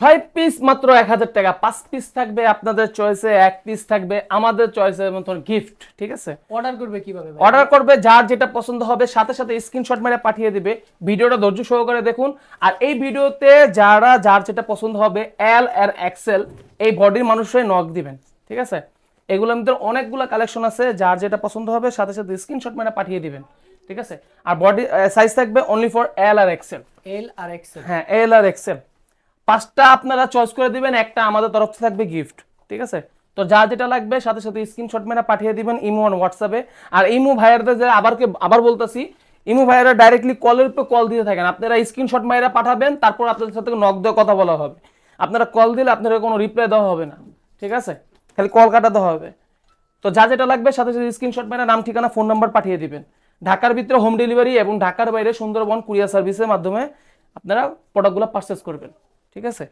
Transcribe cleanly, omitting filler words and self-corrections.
6 piece মাত্র 1000 টাকা, 5 piece থাকবে আপনাদের চয়েসে, 1 পিস থাকবে আমাদের চয়েসের মতন গিফট। ঠিক আছে, অর্ডার করবে কিভাবে ভাই? অর্ডার করবে, যার যেটা পছন্দ হবে সাথে সাথে স্ক্রিনশট মেরে পাঠিয়ে দিবে। ভিডিওটা ধৈর্য সহকারে দেখুন। আর এই ভিডিওতে যার যেটা পছন্দ হবে এল আর এক্সেল এই বডির মানুষরাই নক দিবেন। ঠিক আছে, এগুলোর মধ্যে অনেকগুলো কালেকশন আছে, যার যেটা পছন্দ হবে সাথে সাথে স্ক্রিনশট মেরে পাঠিয়ে দিবেন। ঠিক আছে, আর বডি সাইজ থাকবে অনলি ফর এল আর এক্সেল। এল আর এক্সেল। হ্যাঁ, এল আর এক্সেল 5টা আপনারা চয়েস করে দিবেন, একটা আমাদের তরফ থেকে থাকবে গিফট। ঠিক আছে, তো যা যেটা লাগবে সাথে সাথে স্ক্রিনশট মেরে পাঠিয়ে দিবেন ইমো আর হোয়াটসঅ্যাপে। আর ইমো ভাইয়ারদের যে আবার বলতেছি, ইমো ভাইয়ারা ডাইরেক্টলি কলের উপর কল দিতে থাকেন, আপনারা স্ক্রিনশট মেরে পাঠাবেন, তারপর আপনাদের সাথে নক দিয়ে কথা বলা হবে। আপনারা কল দিলে আপনাদের কোনো রিপ্লাই দেওয়া হবে না। ঠিক আছে, খালি কল কাটাতে হবে। তো যা যেটা লাগবে সাথে সাথে স্ক্রিনশট মেরে নাম ঠিকানা ফোন নাম্বার পাঠিয়ে দিবেন। ঢাকার ভিতরে হোম ডেলিভারি এবং ঢাকার বাইরে সুন্দরবন কুরিয়ার সার্ভিসের মাধ্যমে আপনারা প্রোডাক্টগুলো পারচেস করবেন। ঠিক আছে।